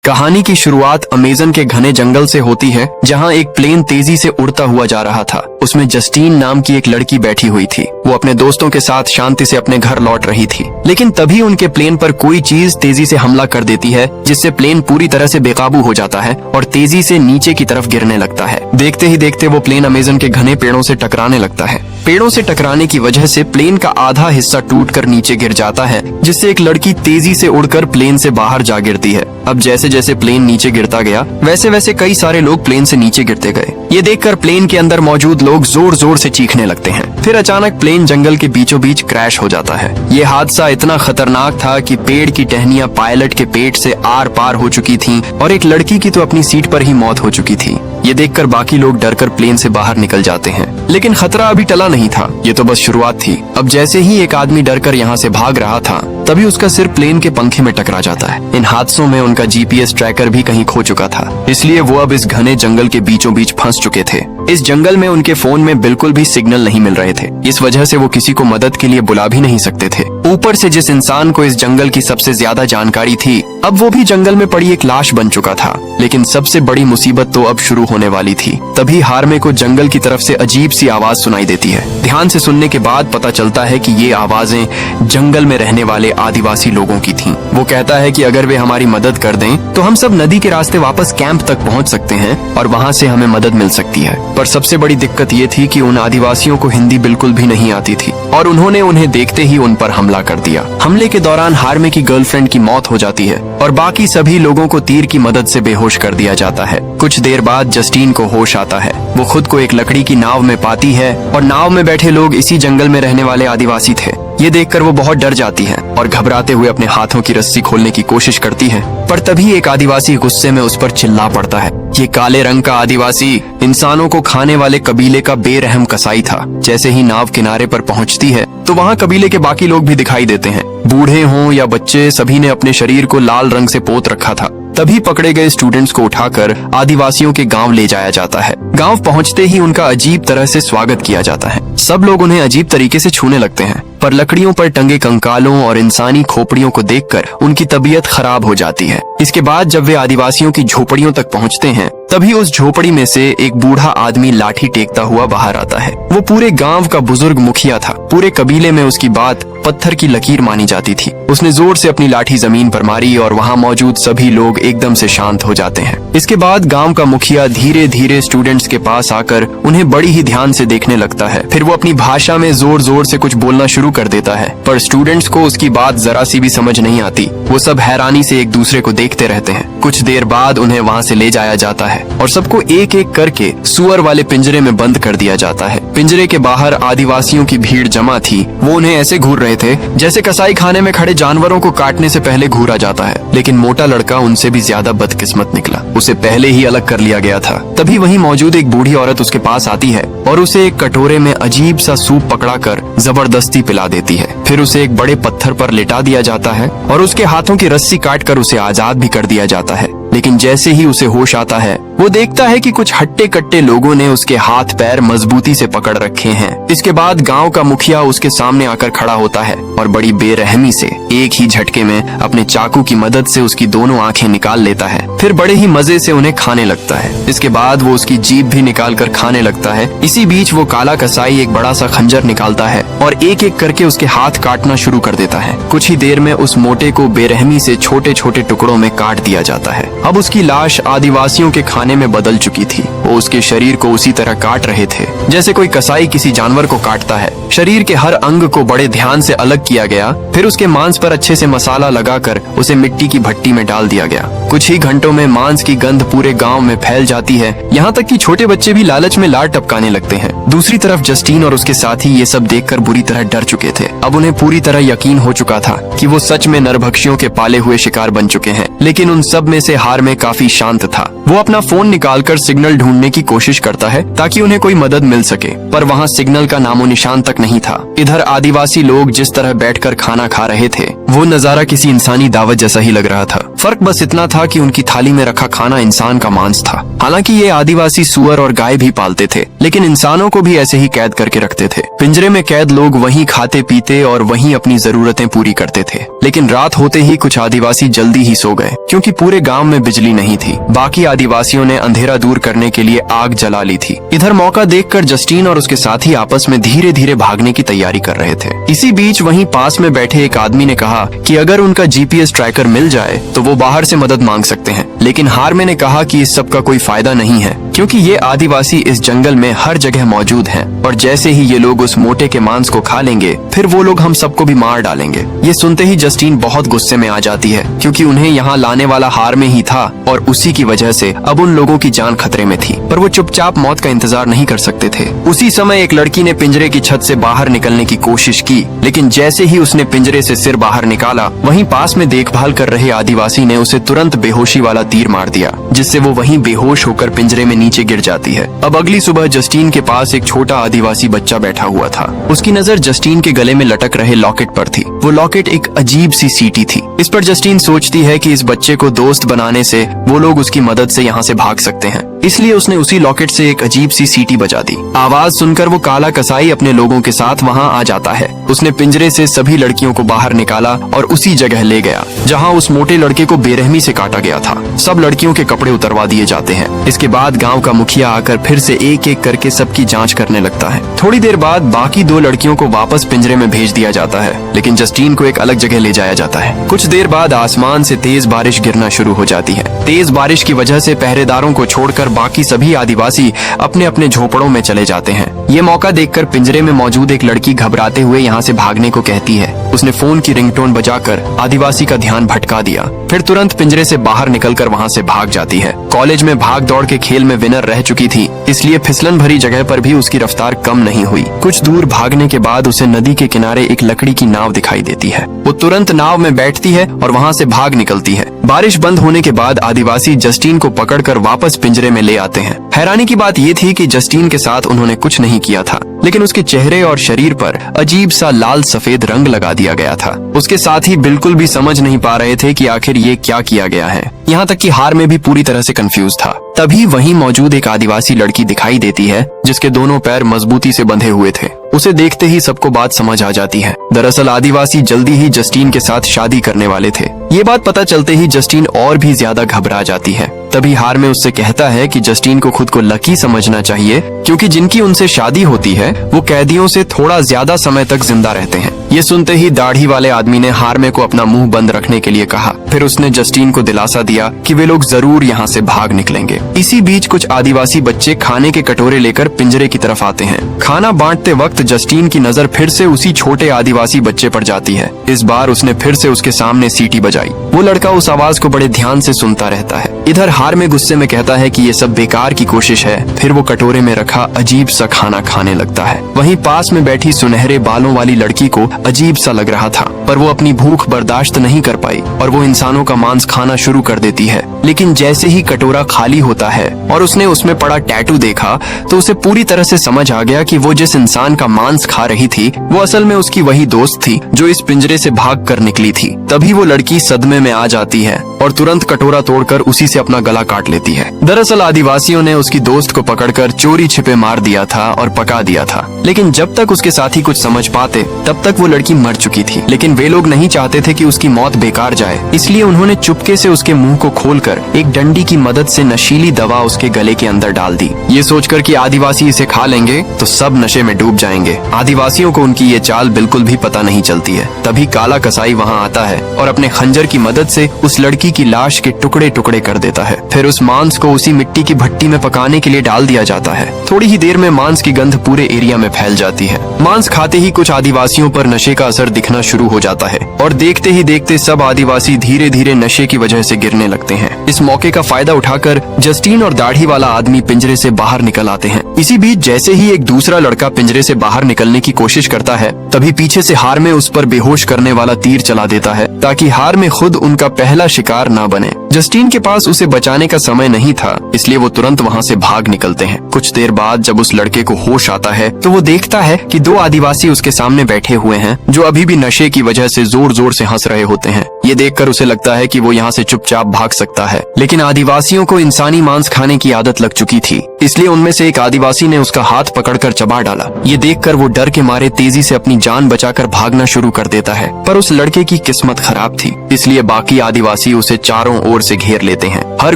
कहानी की शुरुआत अमेज़न के घने जंगल से होती है, जहां एक प्लेन तेजी से उड़ता हुआ जा रहा था। उसमें जस्टीन नाम की एक लड़की बैठी हुई थी। वो अपने दोस्तों के साथ शांति से अपने घर लौट रही थी, लेकिन तभी उनके प्लेन पर कोई चीज तेजी से हमला कर देती है, जिससे प्लेन पूरी तरह से बेकाबू हो जाता है और तेजी से नीचे की तरफ गिरने लगता है। देखते ही देखते वो प्लेन अमेज़न के घने पेड़ों से टकराने लगता है। पेड़ों से टकराने की वजह से प्लेन का आधा हिस्सा टूटकर नीचे गिर जाता है, जिससे एक लड़की तेजी से उड़कर प्लेन से बाहर जा गिरती है। अब जैसे जैसे प्लेन नीचे गिरता गया, वैसे वैसे कई सारे लोग प्लेन से नीचे गिरते गए। ये देखकर प्लेन के अंदर मौजूद लोग जोर जोर से चीखने लगते हैं। फिर अचानक प्लेन जंगल के बीचों बीच क्रैश हो जाता है। ये हादसा इतना खतरनाक था कि पेड़ की टहनियां पायलट के पेट से आर पार हो चुकी थीं और एक लड़की की तो अपनी सीट पर ही मौत हो चुकी थी। ये देखकर बाकी लोग डरकर प्लेन से बाहर निकल जाते हैं, लेकिन खतरा अभी टला नहीं था। ये तो बस शुरुआत थी। अब जैसे ही एक आदमी डरकर यहाँ से भाग रहा था, तभी उसका सिर प्लेन के पंखे में टकरा जाता है। इन हादसों में उनका जीपीएस ट्रैकर भी कहीं खो चुका था, इसलिए वो अब इस घने जंगल के बीचों बीच फंस चुके थे। इस जंगल में उनके फोन में बिल्कुल भी सिग्नल नहीं मिल रहे थे। इस वजह से वो किसी को मदद के लिए बुला भी नहीं सकते थे। ऊपर से जिस इंसान को इस जंगल की सबसे ज्यादा जानकारी थी, अब वो भी जंगल में पड़ी एक लाश बन चुका था। लेकिन सबसे बड़ी मुसीबत तो अब शुरू होने वाली थी। तभी हार्मे को जंगल की तरफ से अजीब सी आवाज सुनाई देती है। ध्यान से सुनने के बाद पता चलता है कि ये आवाजें जंगल में रहने वाले आदिवासी लोगों की थीं। वो कहता है कि अगर वे हमारी मदद कर दें तो हम सब नदी के रास्ते वापस कैंप तक पहुंच सकते हैं और वहां से हमें मदद मिल सकती है। पर सबसे बड़ी दिक्कत ये थी कि उन आदिवासियों को हिंदी बिल्कुल भी नहीं आती थी और उन्होंने उन्हें देखते ही उन पर हमला कर दिया। हमले के दौरान हार्मे की गर्लफ्रेंड की मौत हो जाती है और बाकी सभी लोगों को तीर की मदद से बेहोश कर दिया जाता है। कुछ देर बाद जस्टीन को होश आता है। वो खुद को एक लकड़ी की नाव में पाती है और नाव में बैठे लोग इसी जंगल में रहने वाले आदिवासी थे। ये देखकर वो बहुत डर जाती है और घबराते हुए अपने हाथों की रस्सी खोलने की कोशिश करती है। पर तभी एक आदिवासी गुस्से में उस पर चिल्ला पड़ता है। ये काले रंग का आदिवासी इंसानों को खाने वाले कबीले का बेरहम कसाई था। जैसे ही नाव किनारे पर पहुंचती है तो वहाँ कबीले के बाकी लोग भी दिखाई देते हैं। बूढ़े हों या बच्चे, सभी ने अपने शरीर को लाल रंग से पोत रखा था। तभी पकड़े गए स्टूडेंट्स को उठाकर आदिवासियों के गांव ले जाया जाता है। गांव पहुंचते ही उनका अजीब तरह से स्वागत किया जाता है। सब लोग उन्हें अजीब तरीके से छूने लगते हैं, पर लकड़ियों पर टंगे कंकालों और इंसानी खोपड़ियों को देखकर उनकी तबीयत खराब हो जाती है। इसके बाद जब वे आदिवासियों की झोपड़ियों तक पहुंचते हैं, तभी उस झोपड़ी में से एक बूढ़ा आदमी लाठी टेकता हुआ बाहर आता है। वो पूरे गांव का बुजुर्ग मुखिया था। पूरे कबीले में उसकी बात पत्थर की लकीर मानी जाती थी। उसने जोर से अपनी लाठी जमीन पर मारी और वहाँ मौजूद सभी लोग एकदम से शांत हो जाते हैं। इसके बाद गांव का मुखिया धीरे धीरे स्टूडेंट्स के पास आकर उन्हें बड़ी ही ध्यान से देखने लगता है। फिर वो अपनी भाषा में जोर जोर से कुछ बोलना शुरू कर देता है, पर स्टूडेंट्स को उसकी बात जरा सी भी समझ नहीं आती। वो सब हैरानी से एक दूसरे को देखते रहते हैं। कुछ देर बाद उन्हें वहाँ से ले जाया जाता है और सबको एक एक करके सुअर वाले पिंजरे में बंद कर दिया जाता है। पिंजरे के बाहर आदिवासियों की भीड़ जमा थी। वो उन्हें ऐसे घूर रहे थे जैसे कसाई खाने में खड़े जानवरों को काटने से पहले घूरा जाता है। लेकिन मोटा लड़का उनसे भी ज्यादा बदकिस्मत निकला। उसे पहले ही अलग कर लिया गया था। तभी वहीं मौजूद एक बूढ़ी औरत उसके पास आती है और उसे एक कटोरे में अजीब सा सूप पकड़ाकर जबरदस्ती पिला देती है। फिर उसे एक बड़े पत्थर पर लिटा दिया जाता है और उसके हाथों की रस्सी काटकर उसे आजाद भी कर दिया जाता है। लेकिन जैसे ही उसे होश आता है, वो देखता है कि कुछ हट्टे कट्टे लोगों ने उसके हाथ पैर मजबूती से पकड़ रखे हैं। इसके बाद गांव का मुखिया उसके सामने आकर खड़ा होता है और बड़ी बेरहमी से एक ही झटके में अपने चाकू की मदद से उसकी दोनों आंखें निकाल लेता है। फिर बड़े ही मजे से उन्हें खाने लगता है। इसके बाद वो उसकी जीभ भी निकाल कर खाने लगता है। इसी बीच वो काला कसाई एक बड़ा सा खंजर निकालता है और एक एक करके उसके हाथ काटना शुरू कर देता है। कुछ ही देर में उस मोटे को बेरहमी से छोटे छोटे टुकड़ों में काट दिया जाता है। अब उसकी लाश आदिवासियों के खाने में बदल चुकी थी। वो उसके शरीर को उसी तरह काट रहे थे जैसे कोई कसाई किसी जानवर को काटता है। शरीर के हर अंग को बड़े ध्यान से अलग किया गया। फिर उसके मांस पर अच्छे से मसाला लगाकर उसे मिट्टी की भट्टी में डाल दिया गया। कुछ ही घंटों में मांस की गंध पूरे गांव में फैल जाती है। यहाँ तक कि छोटे बच्चे भी लालच में लार टपकाने लगते हैं। दूसरी तरफ जस्टीन और उसके साथी ये सब देखकर बुरी तरह डर चुके थे। अब उन्हें पूरी तरह यकीन हो चुका था कि वो सच में नरभक्षियों के पाले हुए शिकार बन चुके हैं। लेकिन उन सब में से हार्मे काफी शांत था। वो अपना फोन निकालकर सिग्नल ढूंढने की कोशिश करता है ताकि उन्हें कोई मदद मिल सके, पर वहाँ सिग्नल का नामो निशान तक नहीं था। इधर आदिवासी लोग जिस तरह बैठकर खाना खा रहे थे, वो नजारा किसी इंसानी दावत जैसा ही लग रहा था। फर्क बस इतना था कि उनकी थाली में रखा खाना इंसान का मांस था। हालांकि ये आदिवासी सुअर और गाय भी पालते थे, लेकिन इंसानों को भी ऐसे ही कैद करके रखते थे। पिंजरे में कैद लोग वहीं खाते पीते और वहीं अपनी जरूरतें पूरी करते थे। लेकिन रात होते ही कुछ आदिवासी जल्दी ही सो गए, क्योंकि पूरे गांव में बिजली नहीं थी। बाकी आदिवासियों ने अंधेरा दूर करने के लिए आग जला ली थी। इधर मौका देखकर जस्टिन और उसके साथी आपस में धीरे धीरे भागने की तैयारी कर रहे थे। इसी बीच वहीं पास में बैठे एक आदमी ने कहा कि अगर उनका जीपीएस ट्रैकर मिल जाए तो वो बाहर से मदद मांग सकते हैं। लेकिन हार्मे ने कहा कि इस सब का कोई फायदा नहीं है, क्योंकि ये आदिवासी इस जंगल में हर जगह मौजूद हैं और जैसे ही ये लोग उस मोटे के मांस को खा लेंगे फिर वो लोग हम सबको भी मार डालेंगे। ये सुनते ही जस्टिन बहुत गुस्से में आ जाती है, क्योंकि उन्हें यहाँ लाने वाला हार्मे ही था और उसी की वजह से अब उन लोगों की जान खतरे में थी। पर वो चुपचाप मौत का इंतजार नहीं कर सकते थे। उसी समय एक लड़की ने पिंजरे की छत से बाहर निकलने की कोशिश की, लेकिन जैसे ही उसने पिंजरे से सिर बाहर निकाला, वहीं पास में देखभाल कर रहे आदिवासी ने उसे तुरंत बेहोशी वाला तीर मार दिया, जिससे वो वहीं बेहोश होकर पिंजरे में नीचे गिर जाती है। अब अगली सुबह जस्टिन के पास एक छोटा आदिवासी बच्चा बैठा हुआ था। उसकी नजर जस्टिन के गले में लटक रहे लॉकेट पर थी। वो लॉकेट एक अजीब सी सीटी थी। इस पर जस्टिन सोचती है कि इस बच्चे को दोस्त बनाने से वो लोग उसकी मदद से यहाँ से भाग सकते हैं, इसलिए उसने उसी लॉकेट से एक अजीब सी सीटी बजा दी। आवाज सुनकर वो काला कसाई अपने लोगों के साथ वहाँ आ जाता है। उसने पिंजरे से सभी लड़कियों को बाहर निकाला और उसी जगह ले गया जहाँ उस मोटे लड़के को बेरहमी से काटा गया था। सब लड़कियों के कपड़े उतरवा दिए जाते हैं। इसके बाद गाँव का मुखिया आकर फिर से एक एक करके सबकी जाँच करने लगता है। थोड़ी देर बाद बाकी 2 लड़कियों को वापस पिंजरे में भेज दिया जाता है, लेकिन जस्टिन को एक अलग जगह ले जाया जाता है। कुछ देर बाद आसमान से तेज बारिश गिरना शुरू हो जाती है। तेज बारिश की वजह से पहरेदारों को छोड़कर बाकी सभी आदिवासी अपने अपने झोपड़ों में चले जाते हैं। ये मौका देखकर पिंजरे में मौजूद एक लड़की घबराते हुए यहाँ से भागने को कहती है। उसने फोन की रिंगटोन बजाकर आदिवासी का ध्यान भटका दिया, फिर तुरंत पिंजरे से बाहर निकलकर वहाँ से भाग जाती है। कॉलेज में भाग दौड़ के खेल में विनर रह चुकी थी, इसलिए फिसलन भरी जगह पर भी उसकी रफ्तार कम नहीं हुई। कुछ दूर भागने के बाद उसे नदी के किनारे एक लकड़ी की नाव दिखाई देती है। वो तुरंत नाव में बैठती है और वहाँ से भाग निकलती है। बारिश बंद होने के बाद आदिवासी जस्टिन को पकड़कर वापस पिंजरे में ले आते हैं। हैरानी की बात ये थी कि जस्टिन के साथ उन्होंने कुछ नहीं किया था, लेकिन उसके चेहरे और शरीर पर अजीब सा लाल सफेद रंग लगा दिया गया था। उसके साथी बिल्कुल भी समझ नहीं पा रहे थे कि आखिर ये क्या किया गया है। यहाँ तक कि हार्मे भी पूरी तरह से कंफ्यूज था। तभी वहीं मौजूद एक आदिवासी लड़की दिखाई देती है, जिसके दोनों पैर मजबूती से बंधे हुए थे। उसे देखते ही सबको बात समझ आ जाती है। दरअसल आदिवासी जल्दी ही जस्टिन के साथ शादी करने वाले थे। ये बात पता चलते ही जस्टिन और भी ज्यादा घबरा जाती है। तभी हार्मे उससे कहता है कि जस्टिन को खुद को लकी समझना चाहिए, क्योंकि जिनकी उनसे शादी होती है वो कैदियों से थोड़ा ज्यादा समय तक जिंदा रहते हैं। ये सुनते ही दाढ़ी वाले आदमी ने हार्मे को अपना मुंह बंद रखने के लिए कहा। फिर उसने जस्टिन को दिलासा दिया कि वे लोग जरूर यहाँ से भाग निकलेंगे। इसी बीच कुछ आदिवासी बच्चे खाने के कटोरे लेकर पिंजरे की तरफ आते हैं। खाना बांटते वक्त जस्टिन की नजर फिर से उसी छोटे आदिवासी बच्चे पर जाती है। इस बार उसने फिर से उसके सामने सीटी बजाई। वो लड़का उस आवाज को बड़े ध्यान से सुनता रहता है। इधर हार्मे गुस्से में कहता है कि ये सब बेकार की कोशिश है। फिर वो कटोरे में रखा अजीब सा खाना खाने लगता है। वहीं पास में बैठी सुनहरे बालों वाली लड़की को अजीब सा लग रहा था, पर वो अपनी भूख बर्दाश्त नहीं कर पाई और वो इंसानों का मांस खाना शुरू कर देती है। लेकिन जैसे ही कटोरा खाली होता है और उसने उसमें पड़ा टैटू देखा, तो उसे पूरी तरह से समझ आ गया कि वो जिस इंसान का मांस खा रही थी वो असल में उसकी वही दोस्त थी जो इस पिंजरे से भाग कर निकली थी। तभी वो लड़की सदमे में आ जाती है और तुरंत कटोरा तोड़कर उसी से अपना गला काट लेती है। दरअसल आदिवासियों ने उसकी दोस्त को पकड़कर चोरी छिपे मार दिया था और पका दिया था, लेकिन जब तक उसके साथी कुछ समझ पाते तब तक वो लड़की मर चुकी थी। लेकिन वे लोग नहीं चाहते थे कि उसकी मौत बेकार जाए, इसलिए उन्होंने चुपके से उसके मुंह को खोलकर एक डंडी की मदद से नशीली दवा उसके गले के अंदर डाल दी। ये सोचकर कि आदिवासी इसे खा लेंगे तो सब नशे में डूब जाएंगे। आदिवासियों को उनकी ये चाल बिल्कुल भी पता नहीं चलती है। तभी काला कसाई वहाँ आता है और अपने खंजर की मदद से उस लड़की की लाश के टुकड़े टुकड़े कर देता है। फिर उस मांस को उसी मिट्टी की भट्टी में पकाने के लिए डाल दिया जाता है। थोड़ी ही देर में मांस की गंध पूरे एरिया में फैल जाती है। मांस खाते ही कुछ आदिवासियों पर नशे का असर दिखना शुरू हो जाता है और देखते ही देखते सब आदिवासी धीरे धीरे नशे की वजह से गिरने लगते हैं। इस मौके का फायदा उठाकर जस्टिन और दाढ़ी वाला आदमी पिंजरे से बाहर निकल आते हैं। इसी बीच जैसे ही एक दूसरा लड़का पिंजरे से बाहर निकलने की कोशिश करता है, तभी पीछे से हार्मे उस पर बेहोश करने वाला तीर चला देता है ताकि हार्मे खुद उनका पहला शिकार न बने। जस्टिन के पास उसे बचाने का समय नहीं था, इसलिए वो तुरंत वहाँ से भाग निकलते हैं। कुछ देर बाद जब उस लड़के को होश आता है तो वो देखता है कि 2 आदिवासी उसके सामने बैठे हुए हैं हैं जो अभी भी नशे की वजह से जोर जोर से हंस रहे होते हैं। ये देखकर उसे लगता है कि वो यहाँ से चुपचाप भाग सकता है, लेकिन आदिवासियों को इंसानी मांस खाने की आदत लग चुकी थी, इसलिए उनमें से एक आदिवासी ने उसका हाथ पकड़कर चबा डाला। ये देखकर वो डर के मारे तेजी से अपनी जान बचाकर भागना शुरू कर देता है, पर उस लड़के की किस्मत खराब थी, इसलिए बाकी आदिवासी उसे चारों ओर से घेर लेते हैं। हर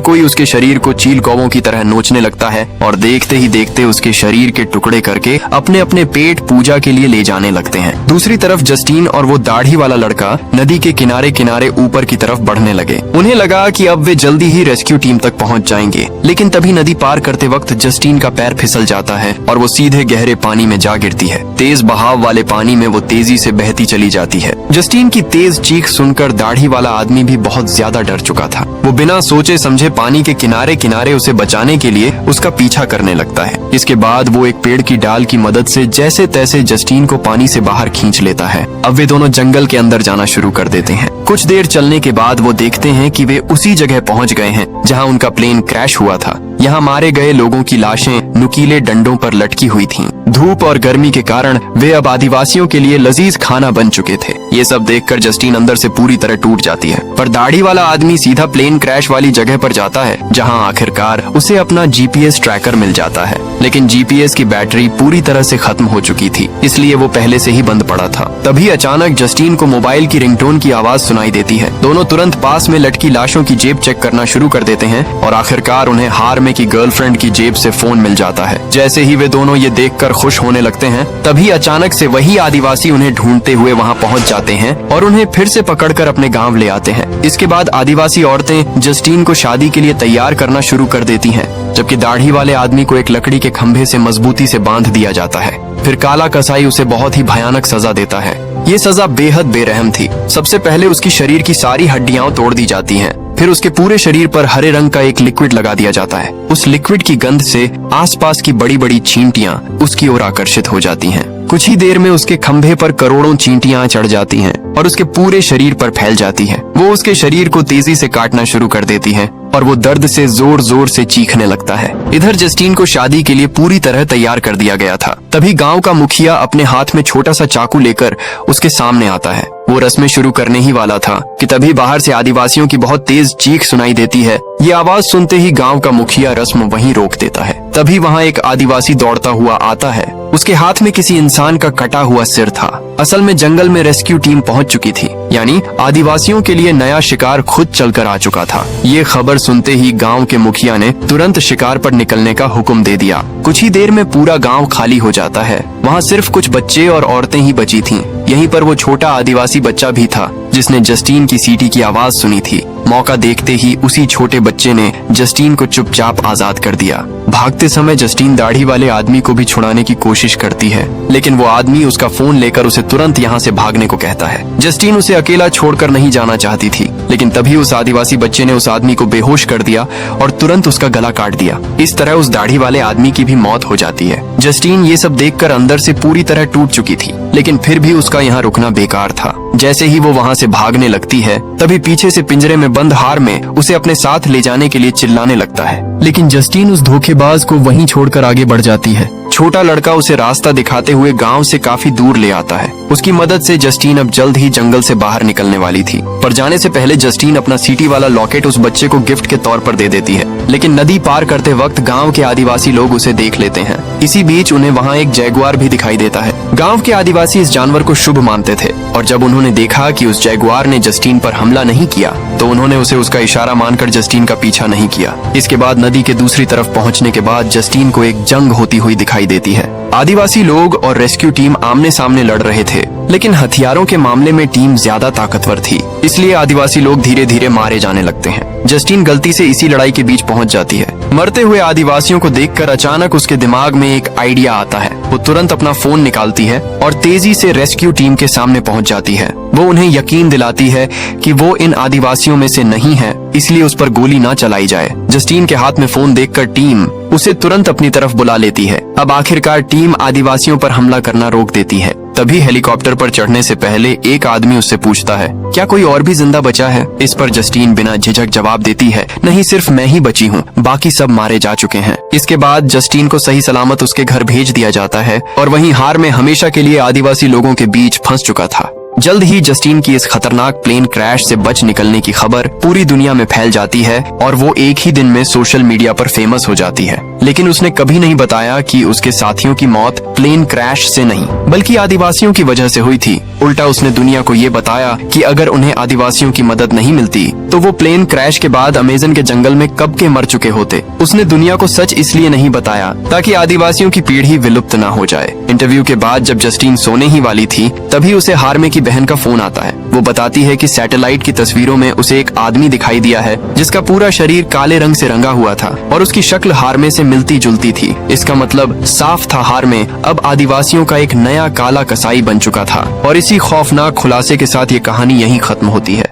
कोई उसके शरीर को चील कौवों की तरह नोचने लगता है और देखते ही देखते उसके शरीर के टुकड़े करके अपने अपने पेट पूजा के लिए ले जाने लगते हैं। दूसरी तरफ जस्टीन और वो दाढ़ी वाला लड़का नदी के किनारे किनारे ऊपर की तरफ बढ़ने लगे। उन्हें लगा कि अब वे जल्दी ही रेस्क्यू टीम तक पहुंच जाएंगे, लेकिन तभी नदी पार करते वक्त जस्टीन का पैर फिसल जाता है और वो सीधे गहरे पानी में जा गिरती है। तेज बहाव वाले पानी में वो तेजी से बहती चली जाती है। जस्टीन की तेज चीख सुनकर दाढ़ी वाला आदमी भी बहुत ज्यादा डर चुका था। वो बिना सोचे समझे पानी के किनारे किनारे उसे बचाने के लिए उसका पीछा करने लगता है। इसके बाद वो एक पेड़ की डाल की मदद से जैसे तैसे जस्टीन को पानी से बाहर खींच लेता है। अब वे दोनों जंगल के अंदर जाना शुरू कर देते हैं। कुछ देर चलने के बाद वो देखते हैं कि वे उसी जगह पहुंच गए हैं जहां उनका प्लेन क्रैश हुआ था। यहाँ मारे गए लोगों की लाशें नुकीले डंडों पर लटकी हुई थीं। धूप और गर्मी के कारण वे अब आदिवासियों के लिए लजीज खाना बन चुके थे। ये सब देखकर जस्टीन अंदर से पूरी तरह टूट जाती है, पर दाढ़ी वाला आदमी सीधा प्लेन क्रैश वाली जगह पर जाता है जहां आखिरकार उसे अपना जीपीएस ट्रैकर मिल जाता है। लेकिन जीपीएस की बैटरी पूरी तरह से खत्म हो चुकी थी, इसलिए वो पहले से ही बंद पड़ा था। तभी अचानक जस्टीन को मोबाइल की रिंगटोन की आवाज सुनाई देती है। दोनों तुरंत पास में लटकी लाशों की जेब चेक करना शुरू कर देते हैं और आखिरकार उन्हें हार में की गर्लफ्रेंड की जेब से फोन मिल जाता है। जैसे ही वे दोनों ये देखकर खुश होने लगते हैं, तभी अचानक से वही आदिवासी उन्हें ढूंढते हुए वहां पहुंच जाते हैं और उन्हें फिर से पकड़कर अपने गांव ले आते हैं। इसके बाद आदिवासी औरतें जस्टीन को शादी के लिए तैयार करना शुरू कर देती हैं, जबकि दाढ़ी वाले आदमी को एक लकड़ी के खंभे से मजबूती से बांध दिया जाता है। फिर काला कसाई उसे बहुत ही भयानक सजा देता है। ये सजा बेहद बेरहम थी। सबसे पहले उसकी शरीर की सारी हड्डियां तोड़ दी जाती हैं। फिर उसके पूरे शरीर पर हरे रंग का एक लिक्विड लगा दिया जाता है। उस लिक्विड की गंध से आसपास की बड़ी बड़ी चींटियां उसकी ओर आकर्षित हो जाती हैं। कुछ ही देर में उसके खंभे पर करोड़ों चींटियां चढ़ जाती हैं और उसके पूरे शरीर पर फैल जाती हैं। वो उसके शरीर को तेजी से काटना शुरू कर देती हैं और वो दर्द से जोर जोर से चीखने लगता है। इधर जस्टीन को शादी के लिए पूरी तरह तैयार कर दिया गया था। तभी गांव का मुखिया अपने हाथ में छोटा सा चाकू लेकर उसके सामने आता है। वो रस्में शुरू करने ही वाला था कि तभी बाहर से आदिवासियों की बहुत तेज चीख सुनाई देती है। ये आवाज सुनते ही गांव का मुखिया रस्म वहीं रोक देता है। तभी वहाँ एक आदिवासी दौड़ता हुआ आता है। उसके हाथ में किसी इंसान का कटा हुआ सिर था। असल में जंगल में रेस्क्यू टीम पहुंच चुकी थी, यानी आदिवासियों के लिए नया शिकार खुद चलकर आ चुका था। ये खबर सुनते ही गांव के मुखिया ने तुरंत शिकार पर निकलने का हुक्म दे दिया। कुछ ही देर में पूरा गांव खाली हो जाता है। वहाँ सिर्फ कुछ बच्चे और औरतें ही बची थीं। यहीं पर वो छोटा आदिवासी बच्चा भी था जिसने जस्टीन की सीटी की आवाज सुनी थी। मौका देखते ही उसी छोटे बच्चे ने जस्टीन को चुपचाप आजाद कर दिया। भागते समय जस्टीन दाढ़ी वाले आदमी को भी छुड़ाने की कोशिश करती है, लेकिन वो आदमी उसका फोन लेकर उसे तुरंत यहाँ से भागने को कहता है। जस्टीन उसे अकेला छोड़कर नहीं जाना चाहती थी, लेकिन तभी उस आदिवासी बच्चे ने उस आदमी को बेहोश कर दिया और तुरंत उसका गला काट दिया। इस तरह उस दाढ़ी वाले आदमी की भी मौत हो जाती है। जस्टीन ये सब देखकर अंदर से पूरी तरह टूट चुकी थी, लेकिन फिर भी उसका यहाँ रुकना बेकार था। जैसे ही वो वहाँ से भागने लगती है, तभी पीछे से पिंजरे में बंद हार में उसे अपने साथ ले जाने के लिए चिल्लाने लगता है, लेकिन जस्टीन उस धोखेबाज को वहीं छोड़कर आगे बढ़ जाती है। छोटा लड़का उसे रास्ता दिखाते हुए गांव से काफी दूर ले आता है। उसकी मदद से जस्टीन अब जल्द ही जंगल से बाहर निकलने वाली थी, पर जाने से पहले जस्टीन अपना सीटी वाला लॉकेट उस बच्चे को गिफ्ट के तौर पर दे देती है। लेकिन नदी पार करते वक्त गांव के आदिवासी लोग उसे देख लेते हैं। इसी बीच उन्हें वहाँ एक जैगुआर भी दिखाई देता है। गांव के आदिवासी इस जानवर को शुभ मानते थे और जब उन्होंने देखा कि उस जैगुआर ने जस्टीन पर हमला नहीं किया, तो उन्होंने उसे उसका इशारा मानकर जस्टीन का पीछा नहीं किया। इसके बाद नदी के दूसरी तरफ पहुंचने के बाद जस्टीन को एक जंग होती हुई दिखाई देती है। आदिवासी लोग और रेस्क्यू टीम आमने सामने लड़ रहे थे, लेकिन हथियारों के मामले में टीम ज्यादा ताकतवर थी, इसलिए आदिवासी लोग धीरे धीरे मारे जाने लगते हैं। जस्टीन गलती से इसी लड़ाई के बीच पहुंच जाती है। मरते हुए आदिवासियों को देखकर अचानक उसके दिमाग में एक आइडिया आता है। वो तुरंत अपना फोन निकालती है और तेजी से रेस्क्यू टीम के सामने पहुंच जाती है। वो उन्हें यकीन दिलाती है कि वो इन आदिवासियों में से नहीं है, इसलिए उस पर गोली ना चलाई जाए। जस्टीन के हाथ में फोन देखकर टीम उसे तुरंत अपनी तरफ बुला लेती है। अब आखिरकार टीम आदिवासियों पर हमला करना रोक देती है। तभी हेलीकॉप्टर पर चढ़ने से पहले एक आदमी उससे पूछता है, क्या कोई और भी जिंदा बचा है? इस पर जस्टीन बिना झिझक जवाब देती है, नहीं, सिर्फ मैं ही बची हूँ, बाकी सब मारे जा चुके हैं। इसके बाद जस्टीन को सही सलामत उसके घर भेज दिया जाता है और वहीं हार में हमेशा के लिए आदिवासी लोगों के बीच फंस चुका था। जल्द ही जस्टीन की इस खतरनाक प्लेन क्रैश से बच निकलने की खबर पूरी दुनिया में फैल जाती है और वो एक ही दिन में सोशल मीडिया पर फेमस हो जाती है। लेकिन उसने कभी नहीं बताया कि उसके साथियों की मौत प्लेन क्रैश से नहीं बल्कि आदिवासियों की वजह से हुई थी। उल्टा उसने दुनिया को ये बताया कि अगर उन्हें आदिवासियों की मदद नहीं मिलती तो वो प्लेन क्रैश के बाद अमेज़न के जंगल में कब के मर चुके होते। उसने दुनिया को सच इसलिए नहीं बताया ताकि आदिवासियों की पीढ़ी विलुप्त न हो जाए। इंटरव्यू के बाद जब जस्टीन सोने ही वाली थी तभी उसे हार्मे की बहन का फोन आता है। वो बताती है कि सैटेलाइट की तस्वीरों में उसे एक आदमी दिखाई दिया है जिसका पूरा शरीर काले रंग से रंगा हुआ था और उसकी शक्ल हार्मे से मिलती जुलती थी। इसका मतलब साफ था हार्मे अब आदिवासियों का एक नया काला कसाई बन चुका था। और इसी खौफनाक खुलासे के साथ ये कहानी यहीं खत्म होती है।